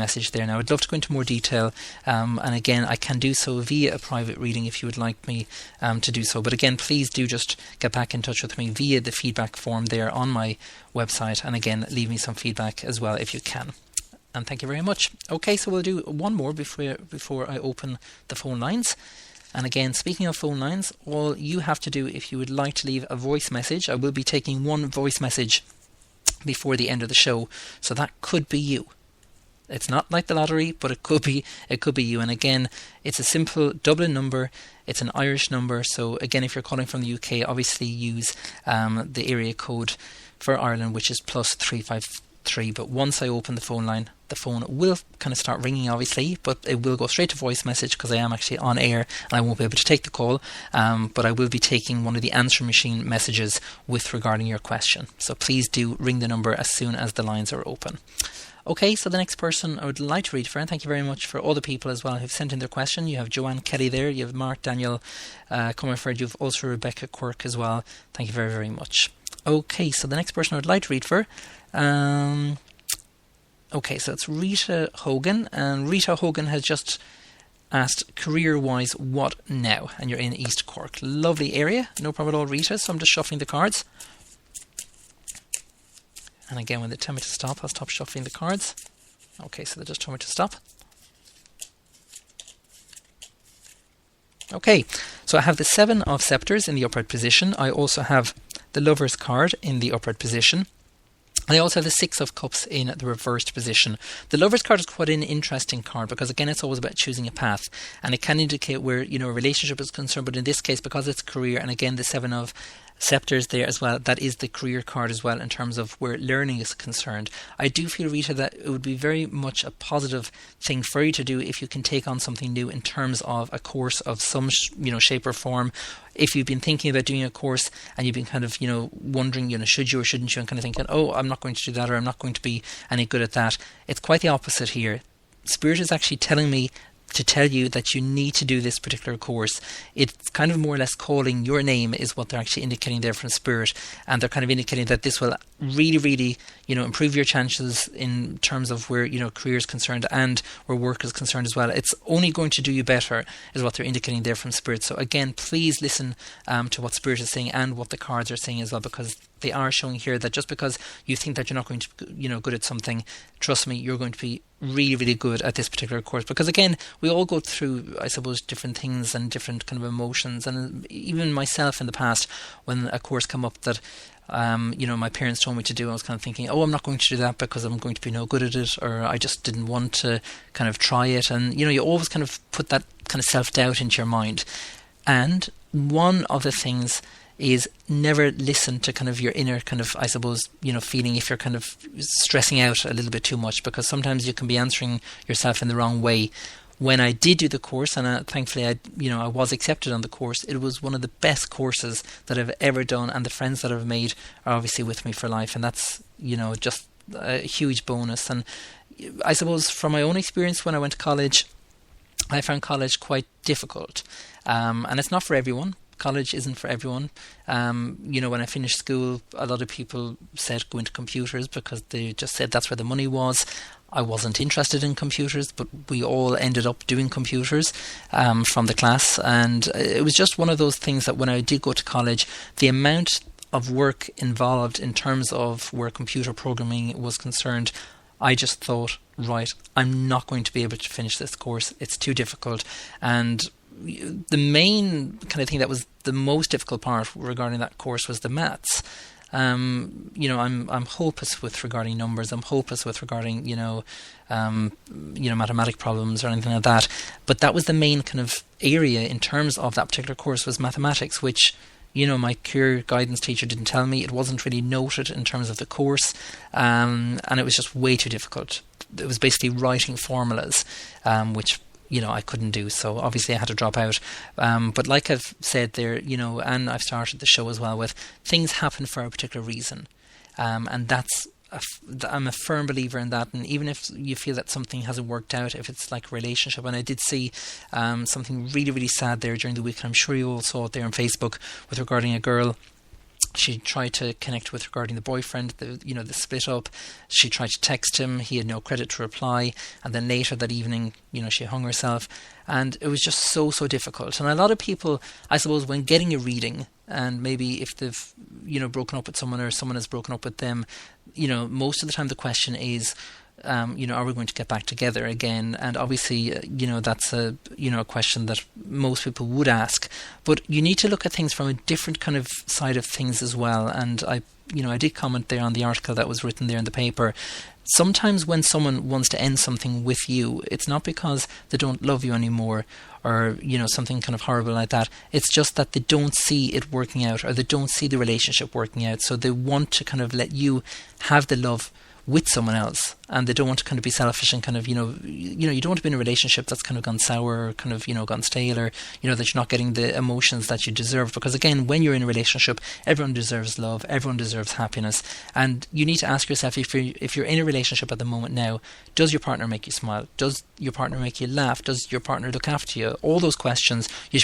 message there. Now, I'd love to go into more detail, and again, I can do so via a private reading if you would like me to do so. But again, please do just get back in touch with me via the feedback form there on my website, and again, leave me some feedback as well if you can. And thank you very much. Okay, so we'll do one more before I open the phone lines. And again, speaking of phone lines, all you have to do if you would like to leave a voice message, I will be taking one voice message before the end of the show, so that could be you. It's not like the lottery, but it could be you. And again, it's a simple Dublin number. It's an Irish number. So again, if you're calling from the UK, obviously use the area code for Ireland, which is +353. But once I open the phone line, the phone will kind of start ringing, obviously, but it will go straight to voice message because I am actually on air and I won't be able to take the call. But I will be taking one of the answer machine messages regarding your question. So please do ring the number as soon as the lines are open. Okay, so the next person I would like to read for, and thank you very much for all the people as well who've sent in their question. You have Joanne Kelly there, you have Mark Daniel Comerford, you have also Rebecca Quirk as well. Thank you very, very much. Okay, so the next person I would like to read for, okay, so it's Rita Hogan, and Rita Hogan has just asked, career-wise, what now? And you're in East Cork. Lovely area, no problem at all, Rita, so I'm just shuffling the cards. And again, when they tell me to stop, I'll stop shuffling the cards. Okay, so they just told me to stop. Okay, so I have the 7 of Sceptres in the upright position. I also have the Lover's card in the upright position. And I also have the 6 of Cups in the reversed position. The Lover's card is quite an interesting card because, again, it's always about choosing a path. And it can indicate where, a relationship is concerned. But in this case, because it's career, and again, the 7 of Sceptres there as well, that is the career card as well in terms of where learning is concerned. I do feel, Rita, that it would be very much a positive thing for you to do if you can take on something new in terms of a course of some shape or form. If you've been thinking about doing a course and you've been kind of wondering should you or shouldn't you, and kind of thinking, oh, I'm not going to do that, or I'm not going to be any good at that, it's quite the opposite here. Spirit is actually telling me to tell you that you need to do this particular course. It's kind of more or less calling your name is what they're actually indicating there from Spirit, and they're kind of indicating that this will really, really, improve your chances in terms of where, career is concerned and where work is concerned as well. It's only going to do you better is what they're indicating there from Spirit. So again, please listen to what Spirit is saying and what the cards are saying as well, because they are showing here that just because you think that you're not going to be, good at something, trust me, you're going to be really, really good at this particular course. Because again, we all go through, I suppose, different things and different kind of emotions. And even myself in the past, when a course came up that my parents told me to do, I was kind of thinking, oh, I'm not going to do that because I'm going to be no good at it, or I just didn't want to kind of try it. And you always kind of put that kind of self-doubt into your mind. And one of the things is never listen to kind of your inner kind of, I suppose, feeling if you're kind of stressing out a little bit too much, because sometimes you can be answering yourself in the wrong way. When I did do the course, and thankfully I was accepted on the course, it was one of the best courses that I've ever done, and the friends that I've made are obviously with me for life, and that's just a huge bonus. And I suppose from my own experience when I went to college, I found college quite difficult, and it's not for everyone. College isn't for everyone. When I finished school, a lot of people said go into computers because they just said that's where the money was. I wasn't interested in computers, but we all ended up doing computers from the class. And it was just one of those things that when I did go to college, the amount of work involved in terms of where computer programming was concerned, I just thought, right, I'm not going to be able to finish this course. It's too difficult. And the main kind of thing that was the most difficult part regarding that course was the maths. I'm hopeless with regarding numbers. I'm hopeless with regarding mathematic problems or anything like that. But that was the main kind of area in terms of that particular course was mathematics, which my career guidance teacher didn't tell me. It wasn't really noted in terms of the course, and it was just way too difficult. It was basically writing formulas, which I couldn't do, so obviously I had to drop out. But like I've said there, and I've started the show as well with, things happen for a particular reason, and I'm a firm believer in that. And even if you feel that something hasn't worked out, if it's like a relationship, and I did see something really, really sad there during the week, and I'm sure you all saw it there on Facebook with regarding a girl she tried to connect with regarding the boyfriend, the split up. She tried to text him. He had no credit to reply. And then later that evening, she hung herself. And it was just so difficult. And a lot of people, I suppose, when getting a reading, and maybe if they've, broken up with someone or someone has broken up with them, most of the time the question is, are we going to get back together again? And obviously, that's a question that most people would ask. But you need to look at things from a different kind of side of things as well. And I did comment there on the article that was written there in the paper. Sometimes when someone wants to end something with you, it's not because they don't love you anymore or, something kind of horrible like that. It's just that they don't see it working out, or they don't see the relationship working out. So they want to kind of let you have the love with someone else, and they don't want to kind of be selfish and kind of, you don't want to be in a relationship that's kind of gone sour or kind of, gone stale, or, that you're not getting the emotions that you deserve. Because again, when you're in a relationship, everyone deserves love, everyone deserves happiness. And you need to ask yourself, if you're in a relationship at the moment now, does your partner make you smile? Does your partner make you laugh? Does your partner look after you? All those questions you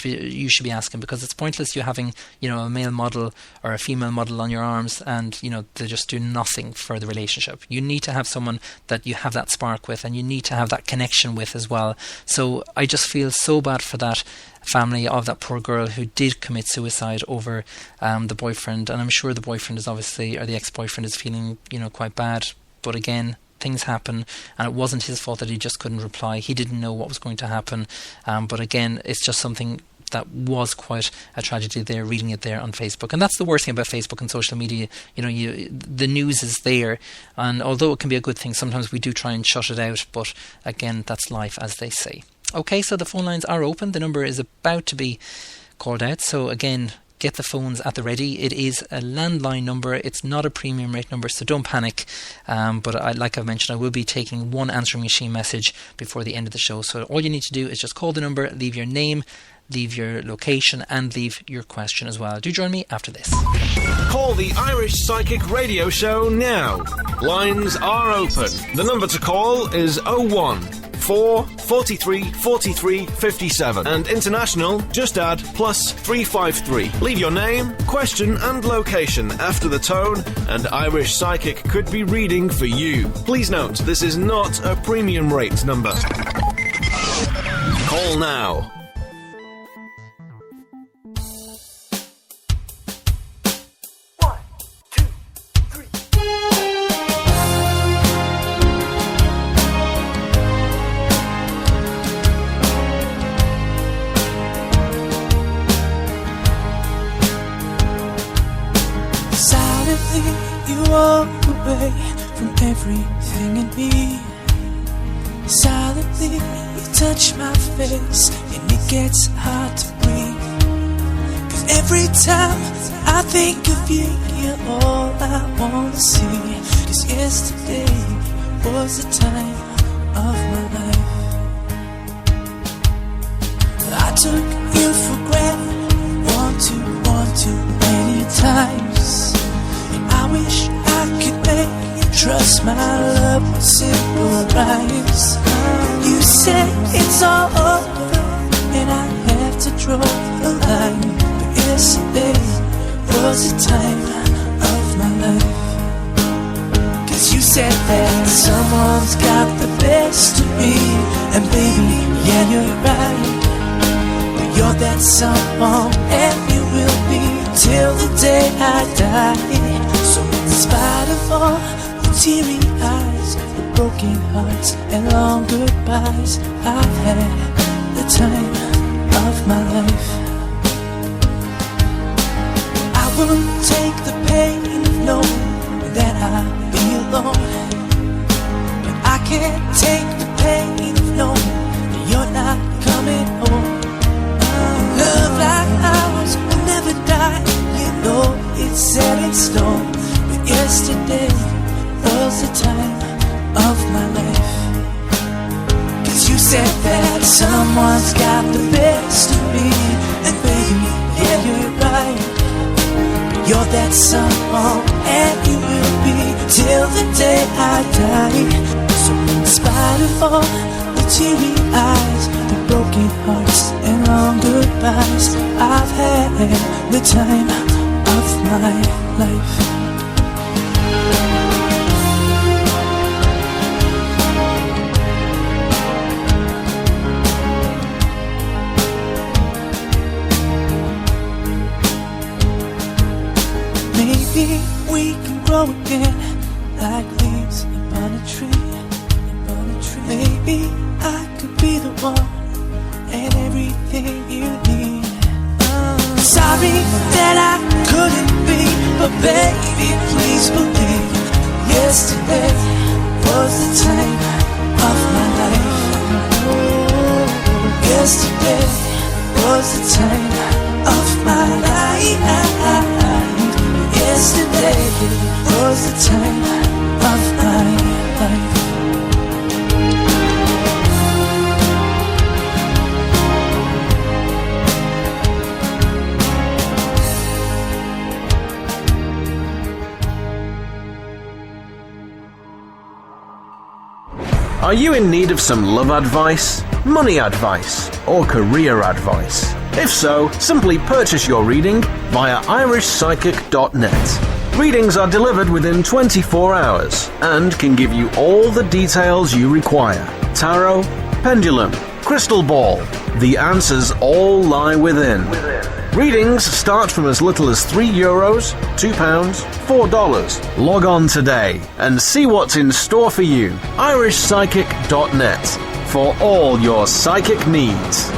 should be asking, because it's pointless you having, a male model or a female model on your arms and, they just do nothing for the relationship. You need to have someone that you have that spark with, and you need to have that connection with as well. So I just feel so bad for that family of that poor girl who did commit suicide over the boyfriend. And I'm sure the boyfriend is obviously, or the ex-boyfriend is feeling, quite bad. But again, things happen, and it wasn't his fault that he just couldn't reply. He didn't know what was going to happen. But again, it's just something that was quite a tragedy there, reading it there on Facebook. And that's the worst thing about Facebook and social media. The news is there, and although it can be a good thing, sometimes we do try and shut it out. But again, that's life, as they say. Okay, so the phone lines are open. The number is about to be called out. So again, get the phones at the ready. It is a landline number. It's not a premium rate number, so don't panic. But like I've mentioned, I will be taking one answering machine message before the end of the show. So all you need to do is just call the number, leave your name, leave your location, and leave your question as well. Do join me after this. Call the Irish Psychic Radio Show now. Lines are open. The number to call is 01 4 43 43 57. And international, just add +353. Leave your name, question and location after the tone, and Irish Psychic could be reading for you. Please note, this is not a premium rate number. Call now. You walk away from everything in me. Silently you touch my face, and it gets hard to breathe. 'Cause every time I think of you, you're all I wanna see. 'Cause yesterday was the time of my life. I took you for granted, one too many times. I wish I could make you trust my love with simple rhymes. You said it's all over, and I have to draw a line. But yesterday was the time of my life. 'Cause you said that someone's got the best of me, and baby, yeah, you're right. But you're that someone, and you will be till the day I die. So in spite of all the teary eyes, the broken hearts and long goodbyes, I've had the time of my life. I will take the pain of knowing that I'll be alone, but I can't take the pain of knowing that you're not coming home. Love like ours will never die, you know it's set in stone. But yesterday was the time of my life. 'Cause you said that someone's got the best of me, and baby, yeah, you're right. You're that someone, and you will be till the day I die. So in spite of all the teary eyes, the broken hearts and long goodbyes, I've had the time of my life. Maybe we can grow again like leaves upon a tree. Maybe I could be the one and everything you need. Sorry that I couldn't be, but baby, please believe yesterday was the time of my life. Yesterday was the time of my life. Yesterday was the time of my life. Are you in need of some love advice, money advice, or career advice? If so, simply purchase your reading via irishpsychic.net. Readings are delivered within 24 hours and can give you all the details you require. Tarot, pendulum, crystal ball. The answers all lie within. Readings start from as little as €3, £2, $4. Log on today and see what's in store for you. irishpsychic.net for all your psychic needs.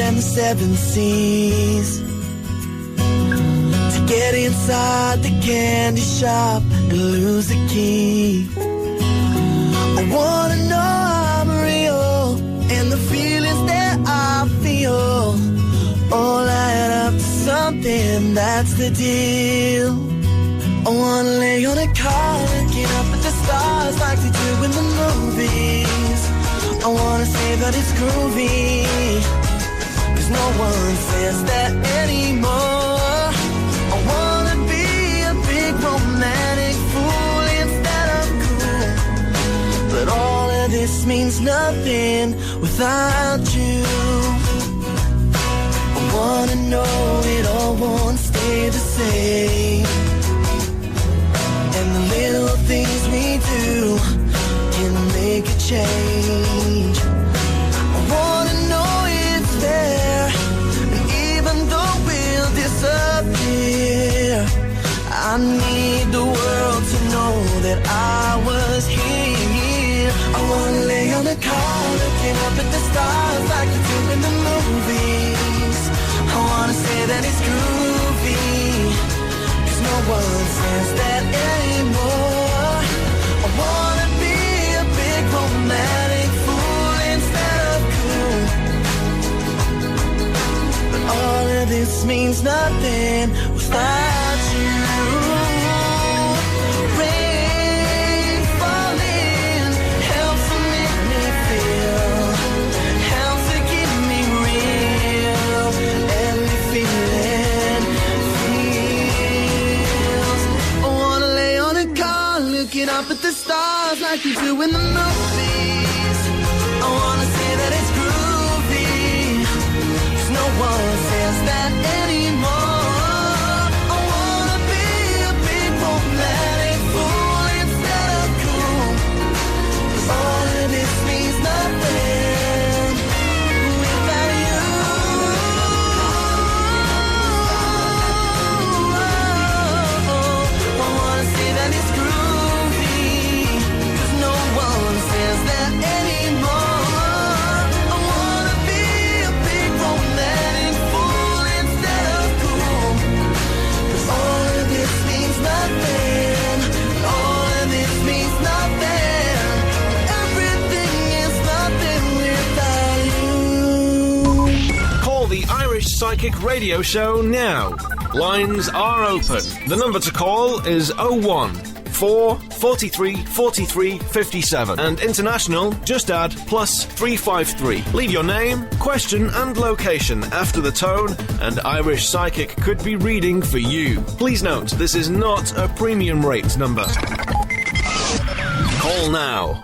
The 7 seas to get inside the candy shop and lose the key. I wanna know I'm real and the feelings that I feel all add up to something, that's the deal. I wanna lay on a car looking up at the stars like they do in the movies. I wanna say that it's groovy, no one says that anymore. I wanna be a big romantic fool instead of cool, but all of this means nothing without you. I wanna know it all won't stay the same, and the little things we do can make a change. I wanna know it's there, and even though we'll disappear, I need the world to know that I was here. I wanna lay on the car looking up at the stars like you do in the movies. I wanna say that it's groovy, 'cause no one says that anymore. I wanna be a big romantic fool instead of cool, but all of this means nothing without you. Rain falling helps to make me feel, helps to keep me real. Every feeling feels. I wanna lay on a car looking up at the stars like you do in the movies. I wanna say that it's groovy, 'cause no one says that anymore. I wanna be a big romantic fool instead of cool, 'cause all of this means nothing without you. I wanna say that it's groovy, 'cause no one says that anymore. I wanna be a big romantic fool instead of cool, 'cause all of this means nothing. All of this means nothing. Everything is nothing without you. Call the Irish Psychic Radio Show now. Lines are open. The number to call is 01 4 43 43 57. And international, just add plus 353. Leave your name, question and location after the tone, and Irish Psychic could be reading for you. Please note, this is not a premium rate number. Call now